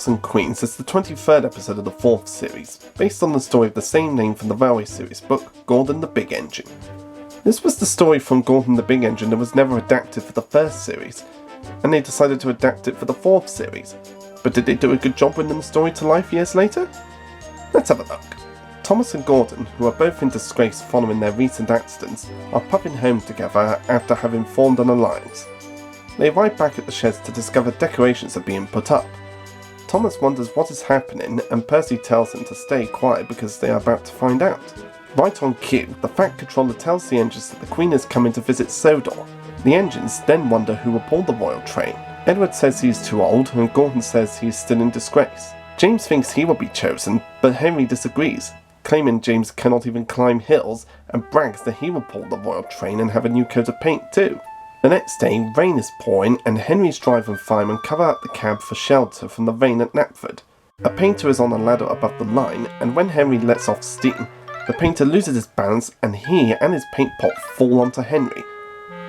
Kings and Queens is the 23rd episode of the 4th series, based on the story of the same name from the Railway series book, Gordon the Big Engine. This was the story from Gordon the Big Engine that was never adapted for the 1st series, and they decided to adapt it for the 4th series. But did they do a good job bringing the story to life years later? Let's have a look. Thomas and Gordon, who are both in disgrace following their recent accidents, are puffing home together after having formed an alliance. They arrive back at the sheds to discover decorations are being put up. Thomas wonders what is happening, and Percy tells him to stay quiet because they are about to find out. Right on cue, the Fat Controller tells the engines that the Queen is coming to visit Sodor. The engines then wonder who will pull the royal train. Edward says he is too old, and Gordon says he is still in disgrace. James thinks he will be chosen, but Henry disagrees, claiming James cannot even climb hills, and brags that he will pull the royal train and have a new coat of paint too. The next day, rain is pouring, and Henry's driver and fireman cover up the cab for shelter from the rain at Knapford. A painter is on a ladder above the line, and when Henry lets off steam, the painter loses his balance and he and his paint pot fall onto Henry,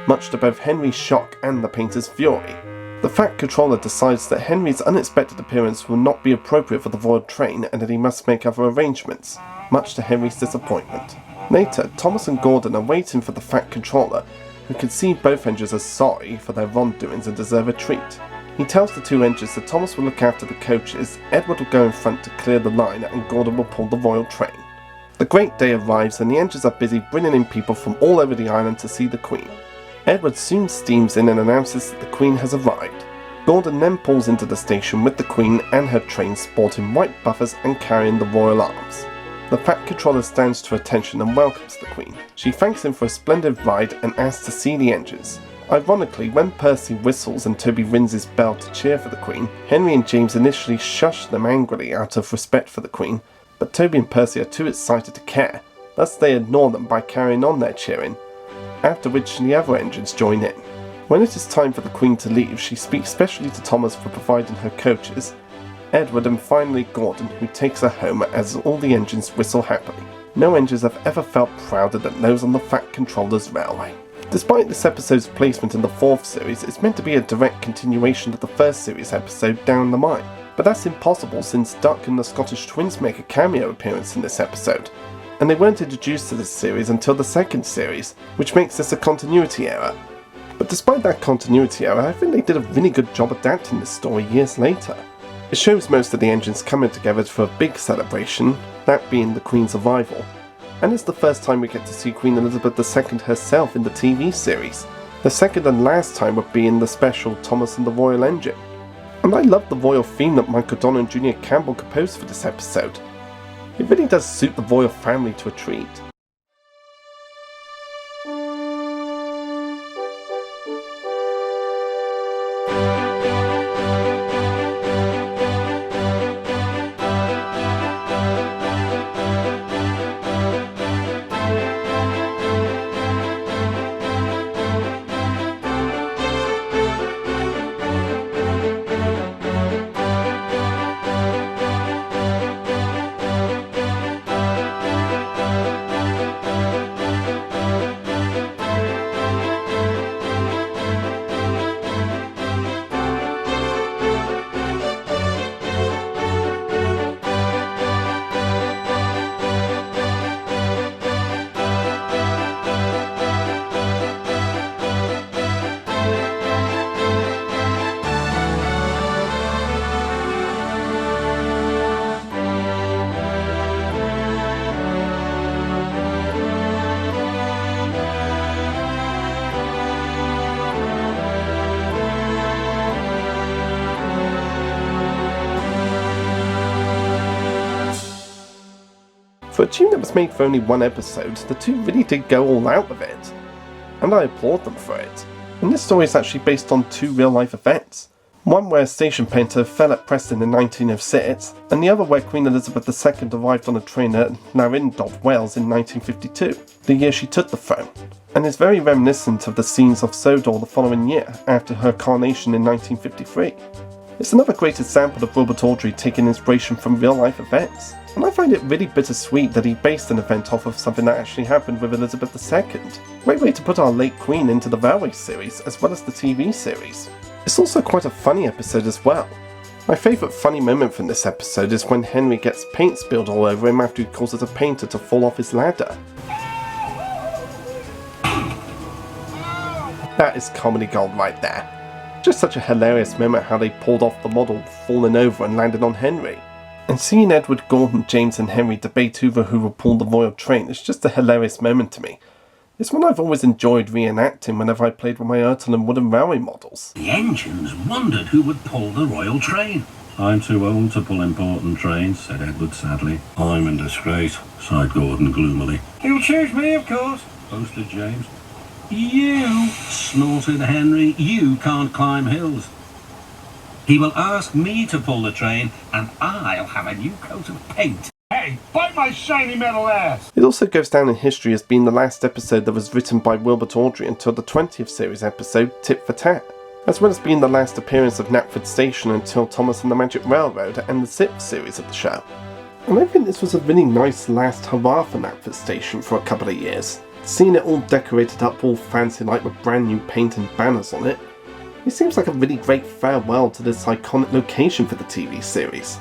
much to both Henry's shock and the painter's fury. The Fat Controller decides that Henry's unexpected appearance will not be appropriate for the royal train and that he must make other arrangements, much to Henry's disappointment. Later, Thomas and Gordon are waiting for the Fat Controller, who can see both engines as sorry for their wrongdoings and deserve a treat. He tells the two engines that Thomas will look after the coaches, Edward will go in front to clear the line, and Gordon will pull the royal train. The great day arrives and the engines are busy bringing in people from all over the island to see the Queen. Edward soon steams in and announces that the Queen has arrived. Gordon then pulls into the station with the Queen and her train sporting white buffers and carrying the royal arms. The Fat Controller stands to attention and welcomes the Queen. She thanks him for a splendid ride and asks to see the engines. Ironically, when Percy whistles and Toby rings his bell to cheer for the Queen, Henry and James initially shush them angrily out of respect for the Queen, but Toby and Percy are too excited to care, thus they ignore them by carrying on their cheering, after which the other engines join in. When it is time for the Queen to leave, she speaks specially to Thomas for providing her coaches, Edward, and finally Gordon, who takes her home as all the engines whistle happily. No engines have ever felt prouder than those on the Fat Controller's railway. Despite this episode's placement in the 4th series, it's meant to be a direct continuation of the 1st series episode Down the Mine, but that's impossible since Duck and the Scottish Twins make a cameo appearance in this episode, and they weren't introduced to this series until the 2nd series, which makes this a continuity error. But despite that continuity error, I think they did a really good job adapting this story years later. It shows most of the engines coming together for a big celebration, that being the Queen's arrival, and it's the first time we get to see Queen Elizabeth II herself in the TV series. The second and last time would be in the special Thomas and the Royal Engine. And I love the royal theme that Michael Donnell and Jr. Campbell composed for this episode. It really does suit the royal family to a treat. For a tune that was made for only one episode, the two really did go all out with it, and I applaud them for it. And this story is actually based on two real-life events. One where a station painter fell at Preston in 1906, and the other where Queen Elizabeth II arrived on a train at Narindod, Wales in 1952, the year she took the throne, and is very reminiscent of the scenes of Sodor the following year, after her coronation in 1953. It's another great example of Robert Audrey taking inspiration from real-life events, and I find it really bittersweet that he based an event off of something that actually happened with Elizabeth II. Great way to put our late Queen into the Railway series, as well as the TV series. It's also quite a funny episode as well. My favourite funny moment from this episode is when Henry gets paint spilled all over him after he causes a painter to fall off his ladder. That is comedy gold right there. Just such a hilarious moment how they pulled off the model falling over and landed on Henry. And seeing Edward, Gordon, James and Henry debate over who will pull the royal train is just a hilarious moment to me. It's one I've always enjoyed reenacting whenever I played with my Ertel and wooden railway models. The engines wondered who would pull the royal train. I'm too old to pull important trains, said Edward sadly. I'm in disgrace, sighed Gordon gloomily. He'll choose me, of course, boasted James. You, snorted Henry, you can't climb hills. He will ask me to pull the train, and I'll have a new coat of paint. Hey, bite my shiny metal ass! It also goes down in history as being the last episode that was written by Wilbert Awdry until the 20th series episode, Tit for Tat, as well as being the last appearance of Knapford Station until Thomas and the Magic Railroad and the 6th series of the show. And I think this was a really nice last hurrah for Knapford Station for a couple of years. Seeing it all decorated up all fancy like with brand new paint and banners on it, it seems like a really great farewell to this iconic location for the TV series.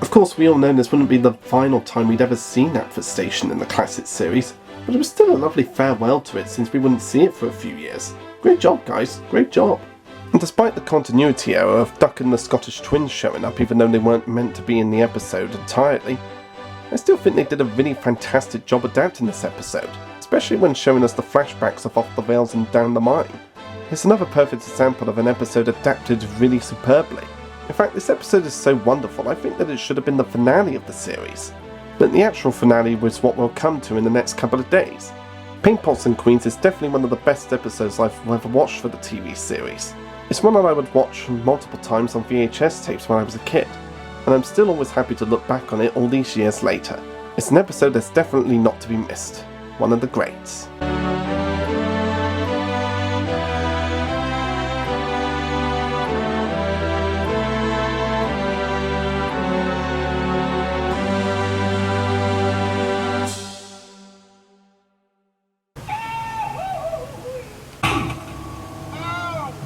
Of course, we all know this wouldn't be the final time we'd ever see Knapford Station in the classic series, but it was still a lovely farewell to it since we wouldn't see it for a few years. Great job guys, great job. And despite the continuity error of Duck and the Scottish Twins showing up even though they weren't meant to be in the episode entirely, I still think they did a really fantastic job adapting this episode, especially when showing us the flashbacks of Off the Rails and Down the Mine. It's another perfect example of an episode adapted really superbly. In fact, this episode is so wonderful, I think that it should have been the finale of the series. But the actual finale was what we'll come to in the next couple of days. Paintpots and Queens is definitely one of the best episodes I've ever watched for the TV series. It's one that I would watch multiple times on VHS tapes when I was a kid, and I'm still always happy to look back on it all these years later. It's an episode that's definitely not to be missed. One of the greats.